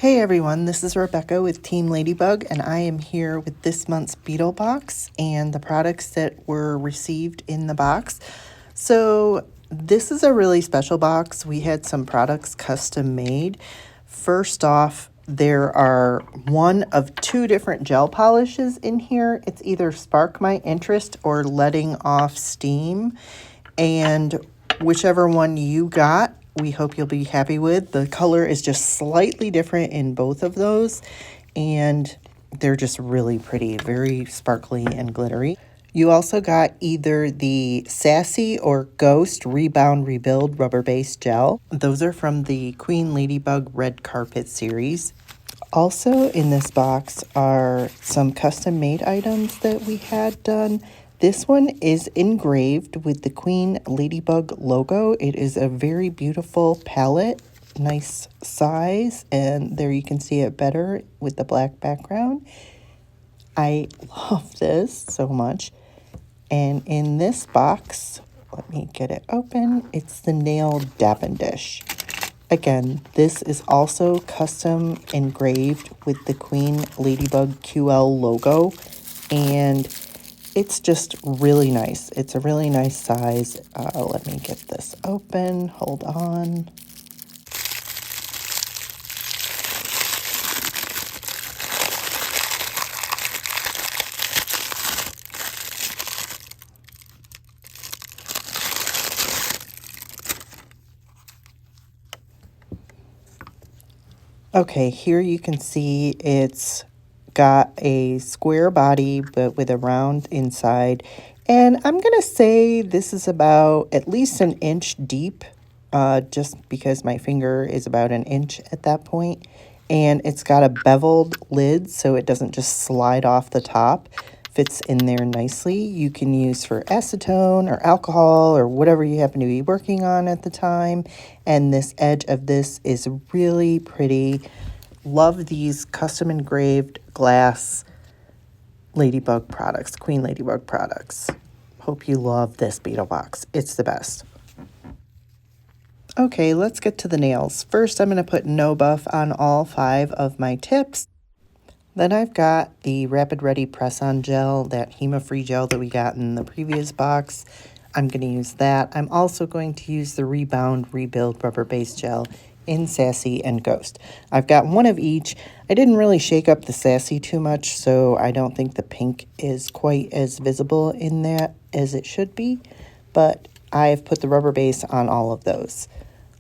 Hey everyone, this is Rebecca with Team Ladybug, and I am here with this month's Beetle Box and the products that were received in the box. So this is a really special box. We had some products custom made. First off, there are one of two different gel polishes in here. It's either Spark My Interest or Letting Off Steam, and whichever one you got, we hope you'll be happy with. The color is just slightly different in both of those, and they're just really pretty, very sparkly and glittery. You also got either the Sassy or Ghost Rebound Rebuild rubber-based gel. Those are from the Queen Ladybug Red Carpet series. Also in this box are some custom-made items that we had done. This one is engraved with the Queen Ladybug logo. It is a very beautiful palette, nice size, and there you can see it better with the black background. I love this so much. And in this box, let me get it open, it's the nail Dappen dish. Again, this is also custom engraved with the Queen Ladybug QL logo, and it's just really nice. It's a really nice size. Let me get this open. Hold on. Okay, here you can see it's got a square body but with a round inside, and I'm gonna say this is about at least an inch deep, just because my finger is about an inch at that point. And it's got a beveled lid so it doesn't just slide off the top. Fits in there nicely. You can use for acetone or alcohol or whatever you happen to be working on at the time. And this edge of this is really pretty. Love these custom engraved glass Ladybug products, Queen Ladybug products. Hope you love this Beetle Box. It's the best. Okay, let's get to the nails. First, I'm going to put No Buff on all 5 of my tips. Then I've got the Rapid Ready Press-On Gel, that Hema-Free gel that we got in the previous box. I'm going to use that. I'm also going to use the Rebound Rebuild Rubber Base Gel in Sassy and Ghost. I've got one of each. I didn't really shake up the Sassy too much, so I don't think the pink is quite as visible in that as it should be, but I've put the rubber base on all of those.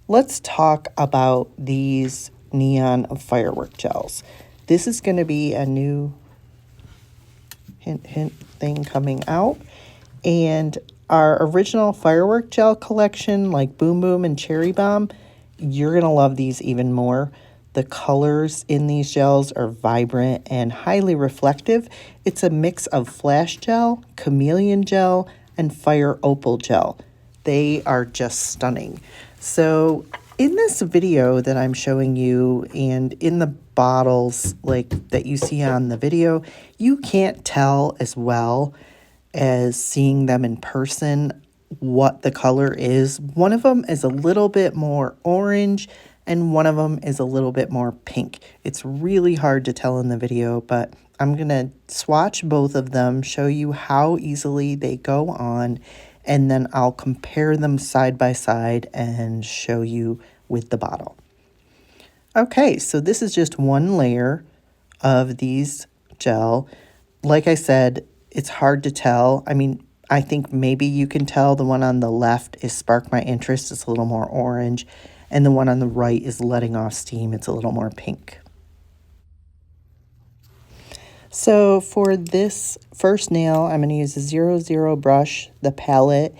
Let's talk about these neon firework gels. This is going to be a new hint thing coming out. And our original firework gel collection, like Boom Boom and Cherry Bomb, you're going to love these even more. The colors in these gels are vibrant and highly reflective. It's a mix of flash gel, chameleon gel, and fire opal gel. They are just stunning. So in this video that I'm showing you, and in the bottles like that you see on the video, you can't tell as well as seeing them in person what the color is. One of them is a little bit more orange and one of them is a little bit more pink. It's really hard to tell in the video, but I'm gonna swatch both of them, show you how easily they go on, and then I'll compare them side by side and show you with the bottle. Okay, so this is just one layer of these gel. Like I said, it's hard to tell. I mean, I think maybe you can tell the one on the left is Spark My Interest. It's a little more orange. And the one on the right is Letting Off Steam. It's a little more pink. So for this first nail, I'm going to use a 00 brush, the palette.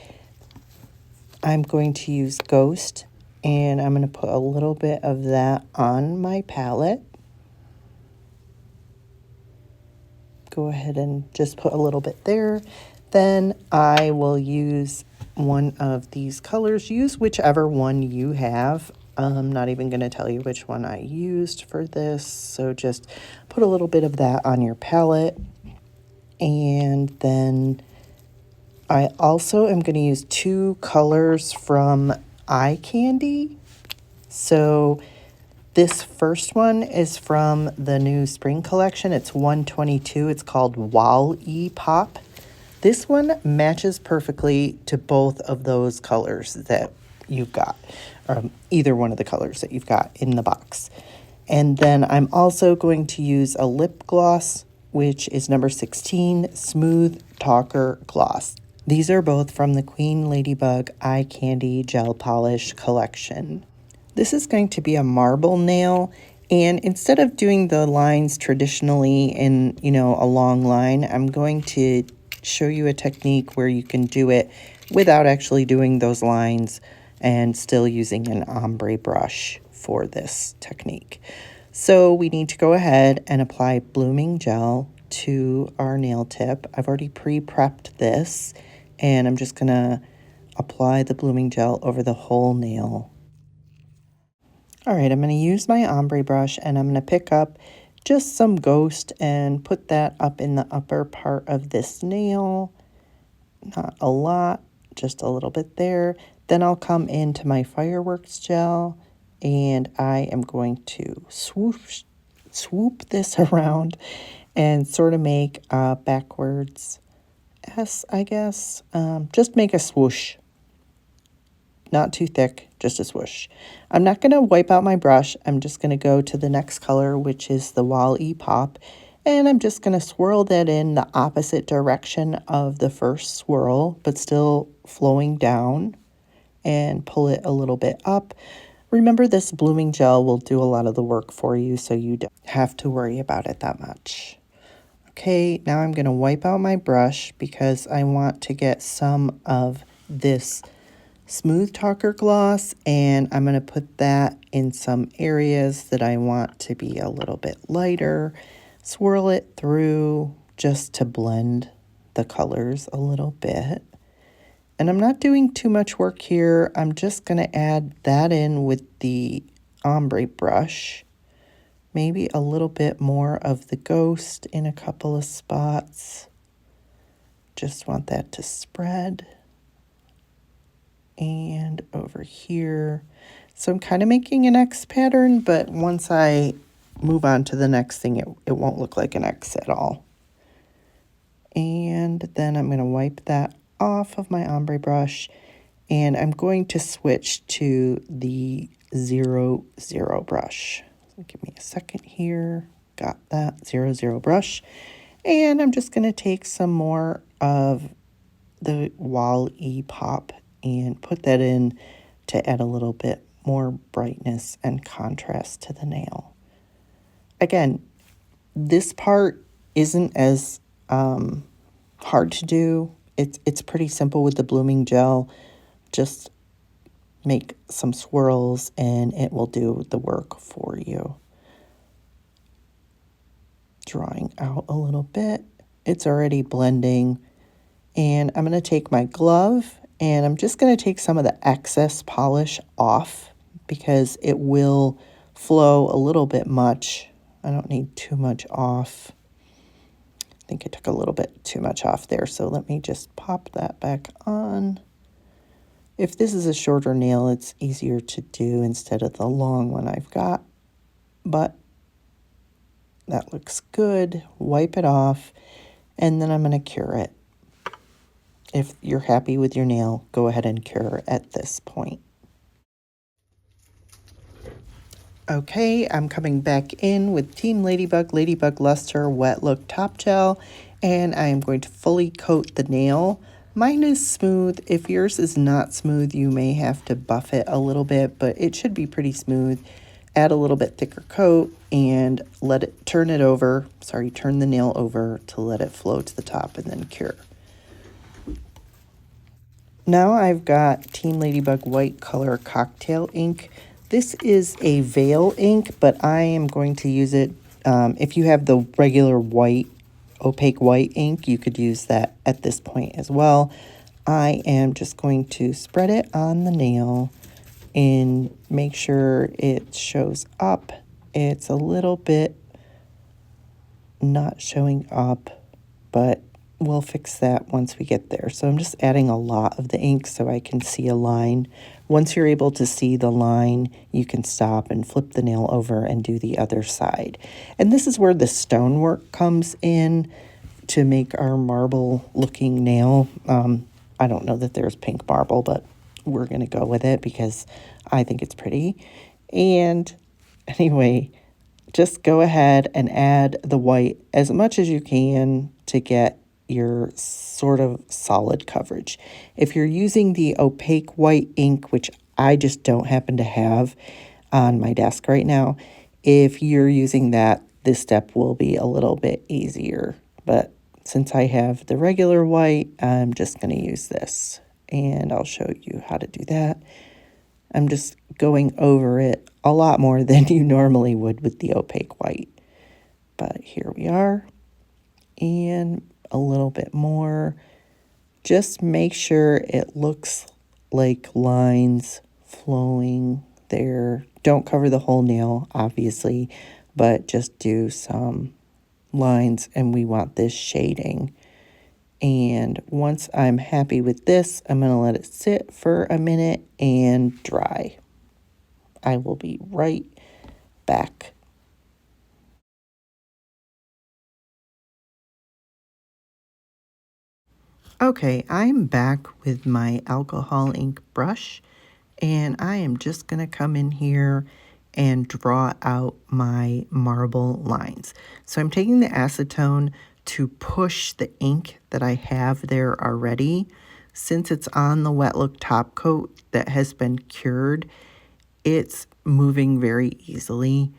I'm going to use Ghost, and I'm going to put a little bit of that on my palette. Go ahead and just put a little bit there. Then I will use one of these colors. Use whichever one you have. I'm not even going to tell you which one I used for this. So just put a little bit of that on your palette. And then I also am going to use 2 colors from Eye Candy. So This first one is from the new spring collection. It's 122. It's called Wall-E Pop. This one matches perfectly to both of those colors that you've got, or either one of the colors that you've got in the box. And then I'm also going to use a lip gloss, which is number 16, Smooth Talker Gloss. These are both from the Queen Ladybug Eye Candy Gel Polish collection. This is going to be a marble nail, and instead of doing the lines traditionally in, a long line, I'm going to show you a technique where you can do it without actually doing those lines and still using an ombre brush for this technique. So we need to go ahead and apply blooming gel to our nail tip. I've already pre-prepped this, and I'm just gonna apply the blooming gel over the whole nail. All right, I'm going to use my ombre brush, and I'm going to pick up just some ghost and put that up in the upper part of this nail. Not a lot, just a little bit there. Then I'll come into my fireworks gel, and I am going to swoop this around and sort of make a backwards S, I guess. Just make a swoosh. Not too thick, just a swoosh. I'm not going to wipe out my brush. I'm just going to go to the next color, which is the Wall-E Pop, and I'm just going to swirl that in the opposite direction of the first swirl, but still flowing down, and pull it a little bit up. Remember, this blooming gel will do a lot of the work for you, so you don't have to worry about it that much. Okay, now I'm going to wipe out my brush because I want to get some of this Smooth Talker gloss, and I'm going to put that in some areas that I want to be a little bit lighter. Swirl it through just to blend the colors a little bit. And I'm not doing too much work here. I'm just going to add that in with the ombre brush. Maybe a little bit more of the ghost in a couple of spots. Just want that to spread. And over here. So I'm kind of making an X pattern, but once I move on to the next thing, it won't look like an X at all. And then I'm going to wipe that off of my ombre brush, and I'm going to switch to the 00 brush. So give me a second here. Got that 00 brush. And I'm just going to take some more of the Wall-E Pop and put that in to add a little bit more brightness and contrast to the nail. Again, this part isn't as hard to do. It's pretty simple with the blooming gel. Just make some swirls and it will do the work for you. Drawing out a little bit. It's already blending. And I'm going to take my glove, and I'm just going to take some of the excess polish off because it will flow a little bit much. I don't need too much off. I think I took a little bit too much off there, so let me just pop that back on. If this is a shorter nail, it's easier to do instead of the long one I've got, but that looks good. Wipe it off, and then I'm going to cure it. If you're happy with your nail, go ahead and cure at this point. Okay, I'm coming back in with Team Ladybug Luster Wet Look Top Gel, and I am going to fully coat the nail. Mine is smooth. If yours is not smooth, you may have to buff it a little bit, but it should be pretty smooth. Add a little bit thicker coat and turn the nail over to let it flow to the top and then cure. Now I've got Team Ladybug White Color Cocktail Ink. This is a veil ink, but I am going to use it. If you have the regular white, opaque white ink, you could use that at this point as well. I am just going to spread it on the nail and make sure it shows up. It's a little bit not showing up, but we'll fix that once we get there. So I'm just adding a lot of the ink so I can see a line Once you're able to see the line, you can stop and flip the nail over and do the other side. And this is where the stonework comes in to make our marble looking nail. I don't know that there's pink marble, but we're going to go with it because I think it's pretty. And anyway, just go ahead and add the white as much as you can to get your sort of solid coverage. If you're using the opaque white ink, which I just don't happen to have on my desk right now, if you're using that, this step will be a little bit easier. But since I have the regular white, I'm just going to use this. And I'll show you how to do that. I'm just going over it a lot more than you normally would with the opaque white. But here we are. And a little bit more. Just make sure it looks like lines flowing there. Don't cover the whole nail, obviously, but just do some lines, and we want this shading. And once I'm happy with this, I'm going to let it sit for a minute and dry. I will be right back. Okay, I'm back with my alcohol ink brush, and I am just going to come in here and draw out my marble lines. So I'm taking the acetone to push the ink that I have there already. Since it's on the wet look top coat that has been cured, it's moving very easily,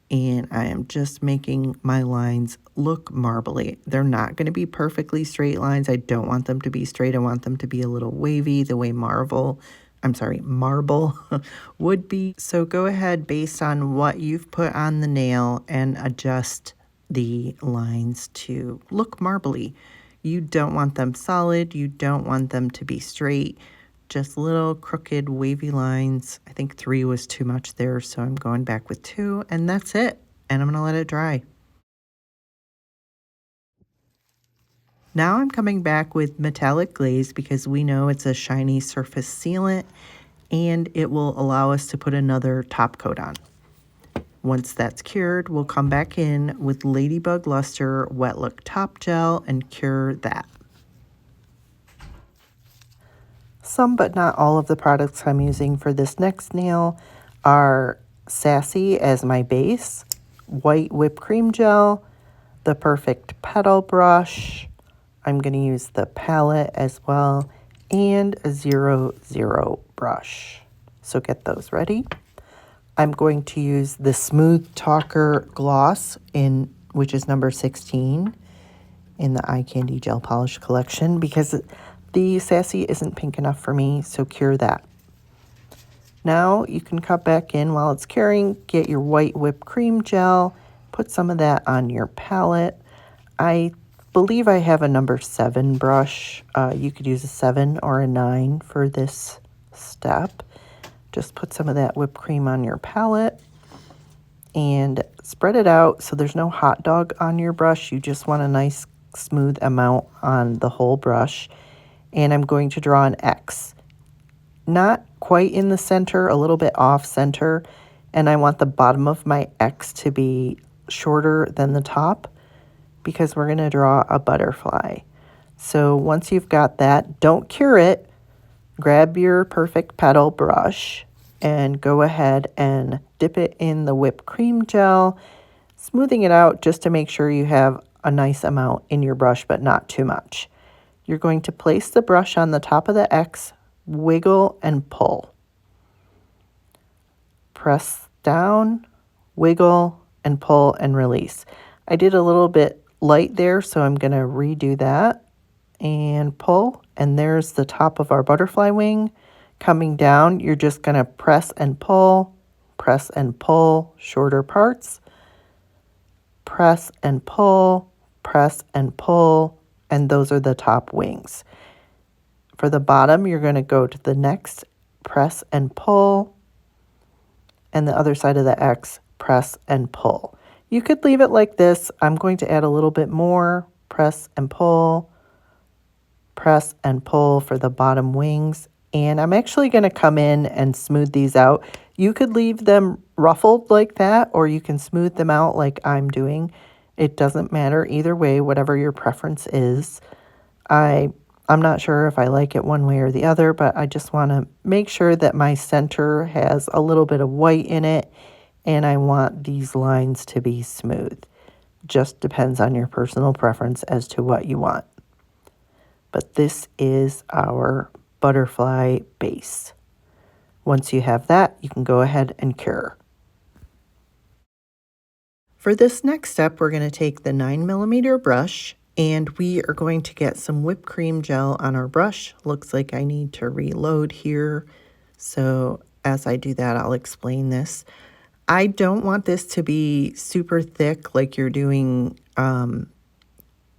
and I am just making my lines look marbly. They're not going to be perfectly straight lines. I don't want them to be straight. I want them to be a little wavy the way marble would be. So go ahead based on what you've put on the nail and adjust the lines to look marbly. You don't want them solid. You don't want them to be straight. Just little crooked wavy lines. I think 3 was too much there, so I'm going back with 2, and that's it. And I'm going to let it dry. Now I'm coming back with metallic glaze because we know it's a shiny surface sealant, and it will allow us to put another top coat on. Once that's cured, we'll come back in with Ladybug Luster Wet Look Top Gel and cure that. Some but not all of the products I'm using for this next nail are Sassy as my base, white whipped cream gel, the perfect petal brush. I'm going to use the palette as well, and a 00 brush. So get those ready. I'm going to use the Smooth Talker gloss which is number 16 in the Eye Candy Gel Polish collection because the Sassy isn't pink enough for me, so cure that. Now you can cut back in while it's curing, get your white whipped cream gel, put some of that on your palette. I believe I have a number 7 brush. You could use a 7 or a 9 for this step. Just put some of that whipped cream on your palette and spread it out so there's no hot dog on your brush. You just want a nice smooth amount on the whole brush. And I'm going to draw an X. Not quite in the center, a little bit off center. And I want the bottom of my X to be shorter than the top because we're going to draw a butterfly. So once you've got that, don't cure it. Grab your perfect petal brush and go ahead and dip it in the whipped cream gel, smoothing it out just to make sure you have a nice amount in your brush, but not too much. You're going to place the brush on the top of the X, wiggle and pull. Press down, wiggle, and pull and release. I did a little bit light there, so I'm going to redo that and pull. And there's the top of our butterfly wing. Coming down, you're just going to press and pull, shorter parts. Press and pull, and those are the top wings. For the bottom, you're going to go to the next, press and pull, and the other side of the X, press and pull. You could leave it like this. I'm going to add a little bit more, press and pull for the bottom wings, And I'm actually going to come in and smooth these out. You could leave them ruffled like that, or you can smooth them out like I'm doing. It doesn't matter either way, whatever your preference is. I'm not sure if I like it one way or the other, but I just want to make sure that my center has a little bit of white in it, and I want these lines to be smooth. Just depends on your personal preference as to what you want. But this is our butterfly base. Once you have that, you can go ahead and cure. For this next step, we're going to take the 9mm brush and we are going to get some whipped cream gel on our brush. Looks like I need to reload here. So as I do that, I'll explain this. I don't want this to be super thick like you're doing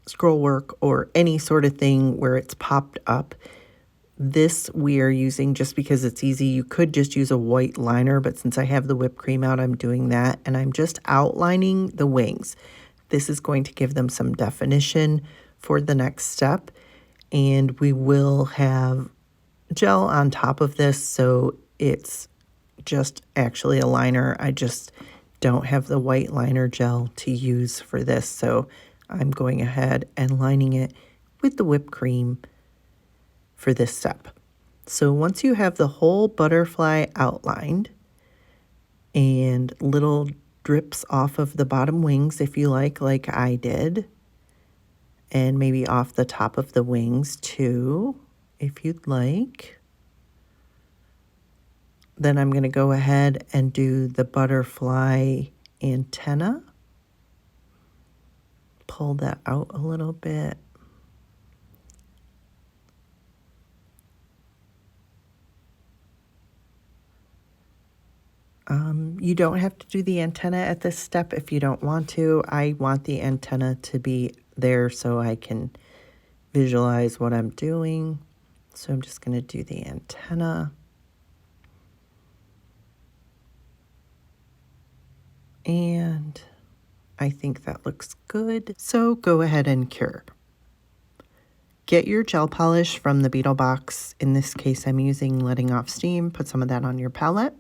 scroll work or any sort of thing where it's popped up. This we are using just because it's easy. You could just use a white liner, but since I have the whipped cream out, I'm doing that. And I'm just outlining the wings. This is going to give them some definition for the next step. And we will have gel on top of this, so it's just actually a liner. I just don't have the white liner gel to use for this, so I'm going ahead and lining it with the whipped cream for this step. So once you have the whole butterfly outlined and little drips off of the bottom wings, if you like I did, and maybe off the top of the wings too, if you'd like, then I'm going to go ahead and do the butterfly antenna. Pull that out a little bit. You don't have to do the antenna at this step if you don't want to. I want the antenna to be there so I can visualize what I'm doing. So I'm just going to do the antenna. And I think that looks good. So go ahead and cure. Get your gel polish from the Beetle Box. In this case, I'm using Letting Off Steam. Put some of that on your palette.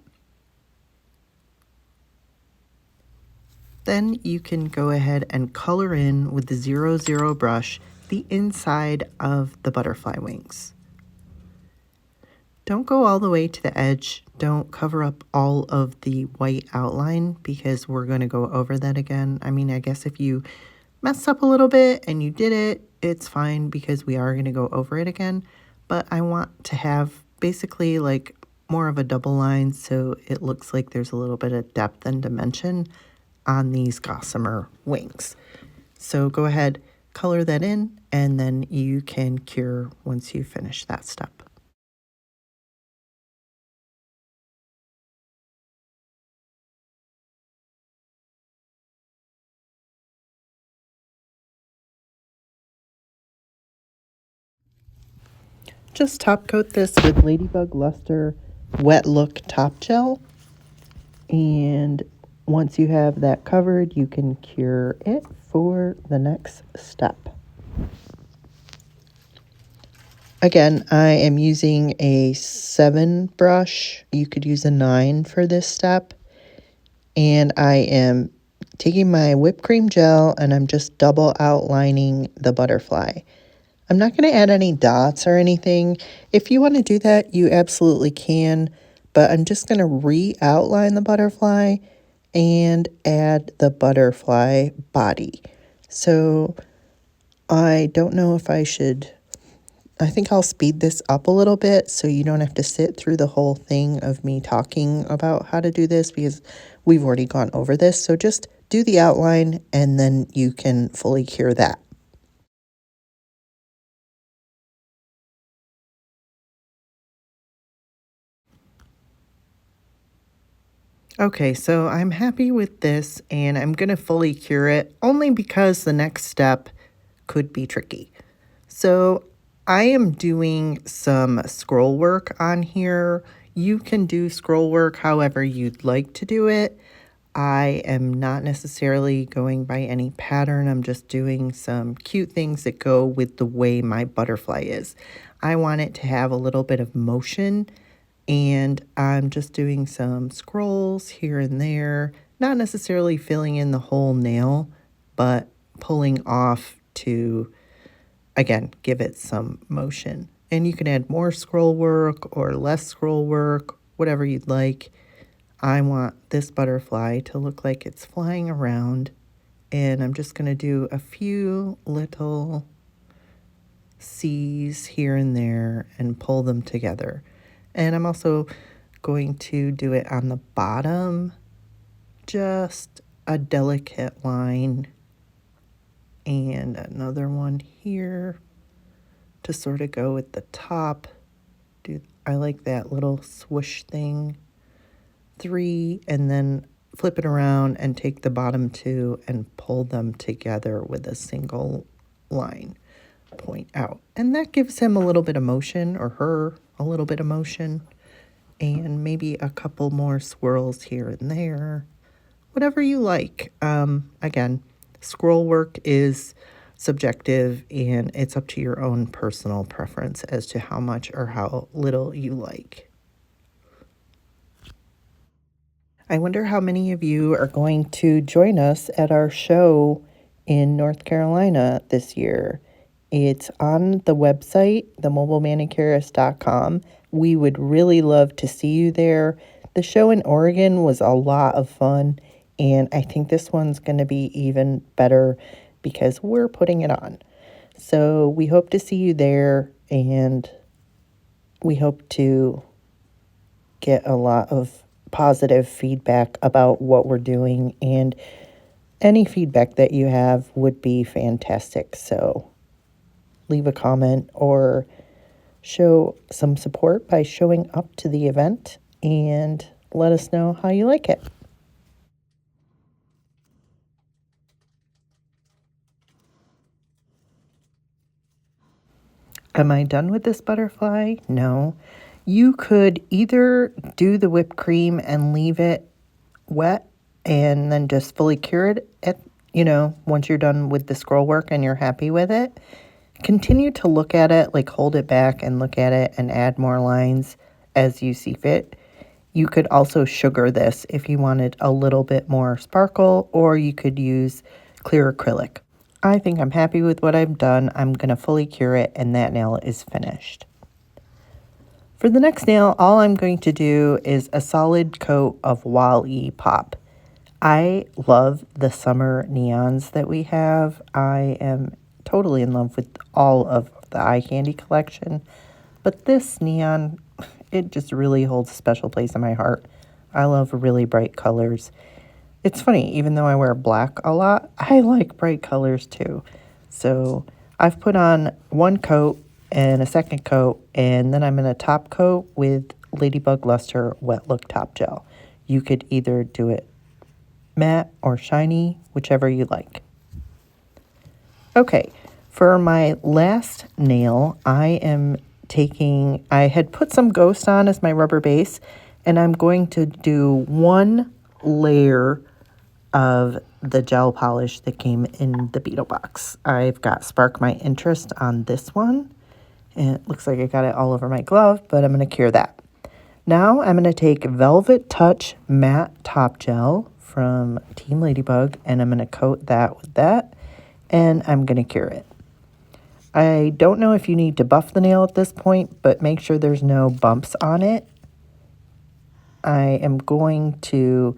Then you can go ahead and color in with the 00 brush the inside of the butterfly wings. Don't go all the way to the edge. Don't cover up all of the white outline because we're going to go over that again. I mean, I guess if you messed up a little bit and you did it, it's fine because we are going to go over it again. But I want to have basically like more of a double line so it looks like there's a little bit of depth and dimension on these gossamer wings. So go ahead, color that in, and then you can cure once you finish that step. Just top coat this with Ladybug Luster Wet Look Top Gel. And once you have that covered, you can cure it for the next step. Again, I am using a 7 brush. You could use a 9 for this step. And I am taking my whipped cream gel and I'm just double outlining the butterfly. I'm not going to add any dots or anything. If you want to do that, you absolutely can. But I'm just going to re-outline the butterfly and add the butterfly body. So I don't know if I should, I think I'll speed this up a little bit so you don't have to sit through the whole thing of me talking about how to do this because we've already gone over this. So just do the outline and then you can fully cure that. Okay, so I'm happy with this and I'm going to fully cure it only because the next step could be tricky. So I am doing some scroll work on here. You can do scroll work however you'd like to do it. I am not necessarily going by any pattern. I'm just doing some cute things that go with the way my butterfly is. I want it to have a little bit of motion, and I'm just doing some scrolls here and there, not necessarily filling in the whole nail, but pulling off to, again, give it some motion. And you can add more scroll work or less scroll work, whatever you'd like. I want this butterfly to look like it's flying around, and I'm just going to do a few little C's here and there and pull them together. And I'm also going to do it on the bottom, just a delicate line, and another one here to sort of go at the top. I like that little swoosh thing. 3, and then flip it around and take the bottom 2 and pull them together with a single line. Point out. And that gives him a little bit of motion, or her a little bit of motion. And maybe a couple more swirls here and there. Whatever you like. Again, scroll work is subjective, and it's up to your own personal preference as to how much or how little you like. I wonder how many of you are going to join us at our show in North Carolina this year. It's on the website, themobilemanicureist.com. We would really love to see you there. The show in Oregon was a lot of fun, and I think this one's going to be even better because we're putting it on. So we hope to see you there, and we hope to get a lot of positive feedback about what we're doing, and any feedback that you have would be fantastic. So leave a comment or show some support by showing up to the event and let us know how you like it. Am I done with this butterfly? No. You could either do the whipped cream and leave it wet and then just fully cure it once you're done with the scroll work and you're happy with it. Continue to look at it, like hold it back and look at it and add more lines as you see fit. You could also sugar this if you wanted a little bit more sparkle, or you could use clear acrylic. I think I'm happy with what I've done. I'm going to fully cure it, and that nail is finished. For the next nail, all I'm going to do is a solid coat of Wall-E Pop. I love the summer neons that we have. I am totally in love with all of the eye candy collection, but this neon, it just really holds a special place in my heart. I love really bright colors. It's funny, even though I wear black a lot, I like bright colors too. So I've put on one coat and a second coat, and then I'm going to top coat with Ladybug Luster Wet Look Top Gel. You could either do it matte or shiny, whichever you like. Okay, for my last nail, I had put some Ghost on as my rubber base, and I'm going to do one layer of the gel polish that came in the Beetle Box. I've got Spark My Interest on this one, and it looks like I got it all over my glove, but I'm going to cure that. Now I'm going to take Velvet Touch Matte Top Gel from Team Ladybug, and I'm going to coat that with that, and I'm going to cure it. I don't know if you need to buff the nail at this point, but make sure there's no bumps on it. I am going to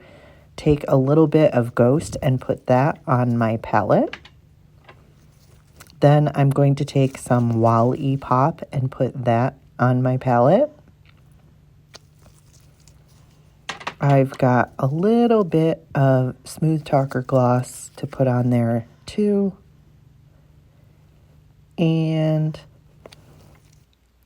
take a little bit of Ghost and put that on my palette. Then I'm going to take some Wall-E Pop and put that on my palette. I've got a little bit of Smooth Talker Gloss to put on there too. And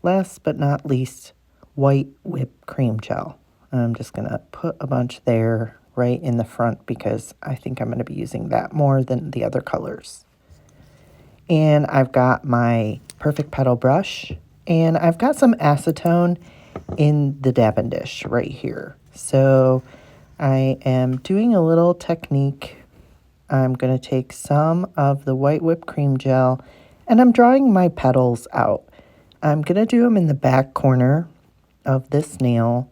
last but not least, White Whipped Cream Gel. I'm just going to put a bunch there right in the front because I think I'm going to be using that more than the other colors. And I've got my Perfect Petal brush, and I've got some acetone in the Dappen dish right here. So I am doing a little technique. I'm going to take some of the white whipped cream gel and I'm drawing my petals out. I'm going to do them in the back corner of this nail.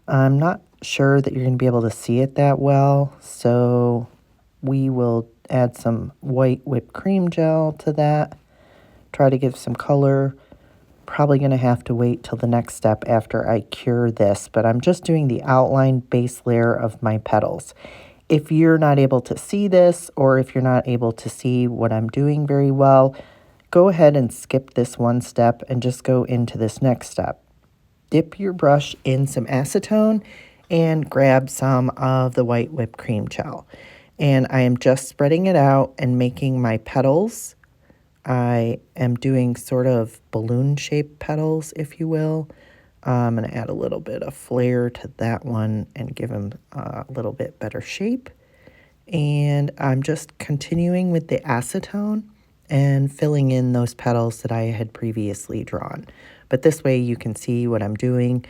I'm not sure that you're going to be able to see it that well, so we will add some white whipped cream gel to that. Try to give some color. Probably going to have to wait till the next step after I cure this, but I'm just doing the outline base layer of my petals. If you're not able to see this, or if you're not able to see what I'm doing very well, go ahead and skip this one step and just go into this next step. Dip your brush in some acetone and grab some of the white whipped cream gel. And I am just spreading it out and making my petals. I am doing sort of balloon-shaped petals, if you will. I'm going to add a little bit of flair to that one and give them a little bit better shape. And I'm just continuing with the acetone and filling in those petals that I had previously drawn. But this way you can see what I'm doing.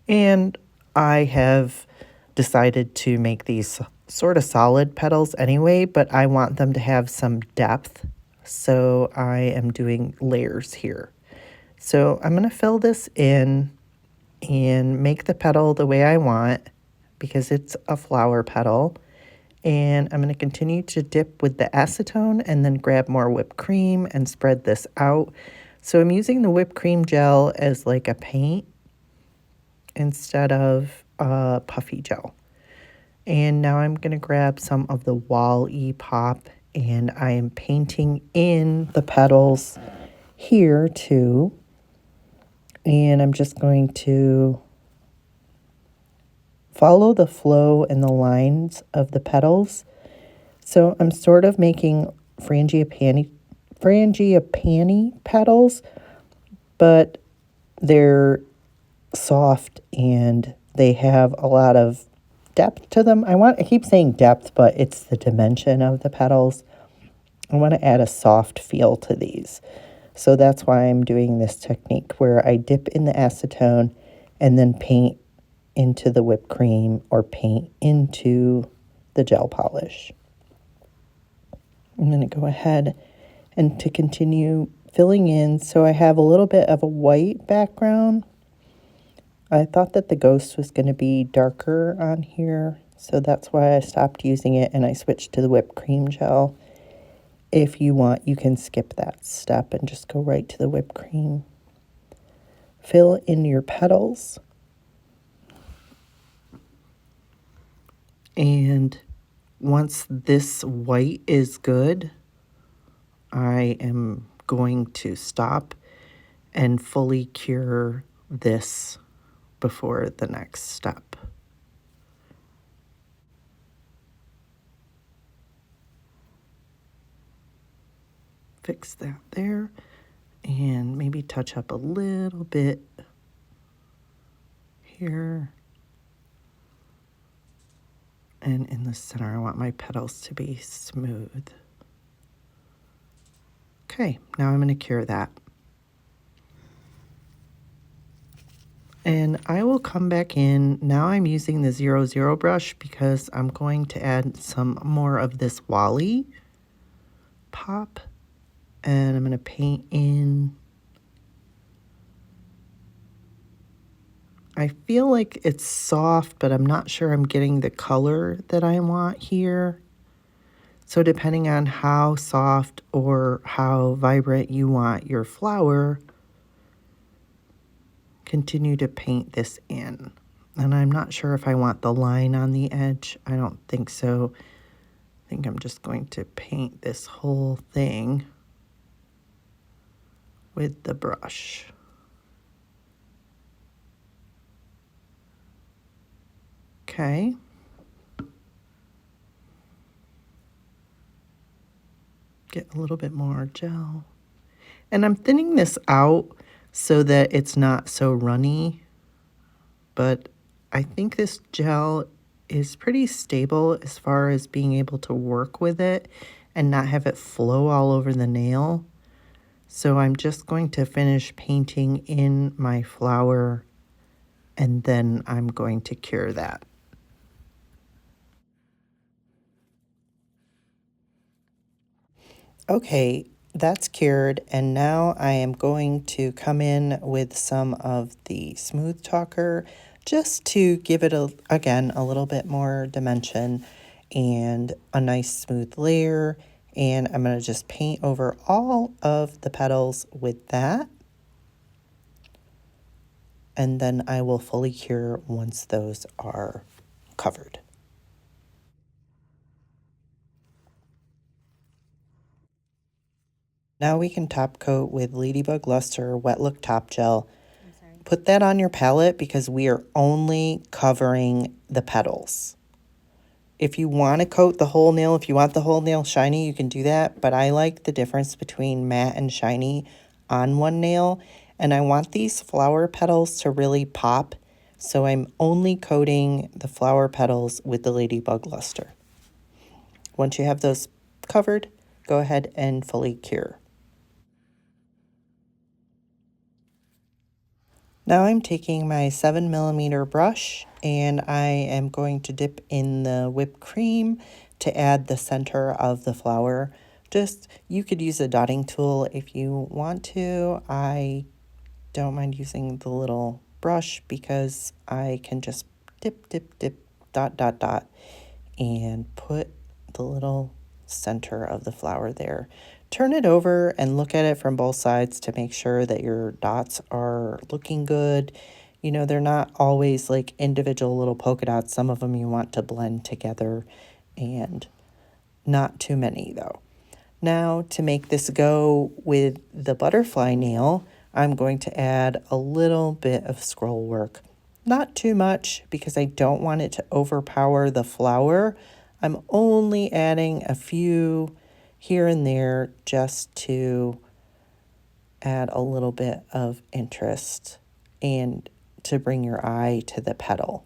And I have decided to make these sort of solid petals anyway, but I want them to have some depth. So I am doing layers here. So I'm going to fill this in and make the petal the way I want because it's a flower petal. And I'm going to continue to dip with the acetone and then grab more whipped cream and spread this out. So I'm using the whipped cream gel as like a paint instead of a puffy gel. And now I'm going to grab some of the Wall-E Pop and I am painting in the petals here too. And I'm just going to follow the flow and the lines of the petals. So I'm sort of making frangipani petals, but they're soft and they have a lot of depth to them. I keep saying depth, but it's the dimension of the petals. I want to add a soft feel to these. So that's why I'm doing this technique where I dip in the acetone and then paint into the whipped cream or paint into the gel polish. I'm going to go ahead and to continue filling in. So I have a little bit of a white background. I thought that the ghost was going to be darker on here, so that's why I stopped using it and I switched to the whipped cream gel. If you want, you can skip that step and just go right to the whipped cream. Fill in your petals. And once this white is good, I am going to stop and fully cure this before the next step. Fix that there and maybe touch up a little bit here. And in the center, I want my petals to be smooth. Okay, now I'm going to cure that. And I will come back in. Now I'm using the 00 brush because I'm going to add some more of this Wall-E Pop. And I'm going to paint in. I feel like it's soft, but I'm not sure I'm getting the color that I want here. So depending on how soft or how vibrant you want your flower, continue to paint this in. And I'm not sure if I want the line on the edge. I don't think so. I think I'm just going to paint this whole thing with the brush. Okay. Get a little bit more gel. And I'm thinning this out so that it's not so runny, but I think this gel is pretty stable as far as being able to work with it and not have it flow all over the nail. So I'm just going to finish painting in my flower and then I'm going to cure that. Okay, that's cured, and now I am going to come in with some of the Smooth Talker just to give it, again, a little bit more dimension and a nice smooth layer. And I'm going to just paint over all of the petals with that. And then I will fully cure once those are covered. Now we can top coat with Ladybug Luster Wet Look Top Gel. Put that on your palette because we are only covering the petals. If you want to coat the whole nail, if you want the whole nail shiny, you can do that. But I like the difference between matte and shiny on one nail. And I want these flower petals to really pop. So I'm only coating the flower petals with the Ladybug Luster. Once you have those covered, go ahead and fully cure. Now I'm taking my 7mm brush and I am going to dip in the whipped cream to add the center of the flower. You could use a dotting tool if you want to. I don't mind using the little brush because I can just dip, dip, dip, dot, dot, dot, and put the little center of the flower there. Turn it over and look at it from both sides to make sure that your dots are looking good. You know, they're not always like individual little polka dots. Some of them you want to blend together, and not too many though. Now to make this go with the butterfly nail, I'm going to add a little bit of scroll work. Not too much because I don't want it to overpower the flower. I'm only adding a few here and there just to add a little bit of interest and to bring your eye to the petal.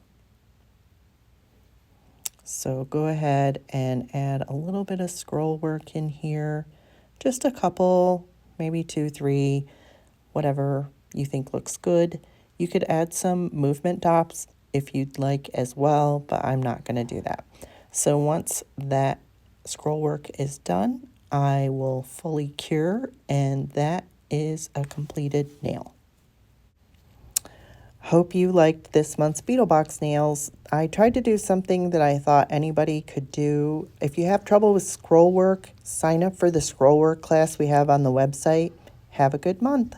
So go ahead and add a little bit of scroll work in here, just a couple, maybe 2, 3, whatever you think looks good. You could add some movement dots if you'd like as well, but I'm not going to do that. So once that scroll work is done, I will fully cure, and that is a completed nail. Hope you liked this month's Beetle Box nails. I tried to do something that I thought anybody could do. If you have trouble with scroll work, sign up for the scroll work class we have on the website. Have a good month.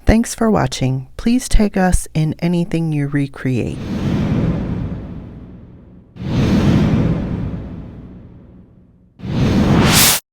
Thanks for watching. Please tag us in anything you recreate.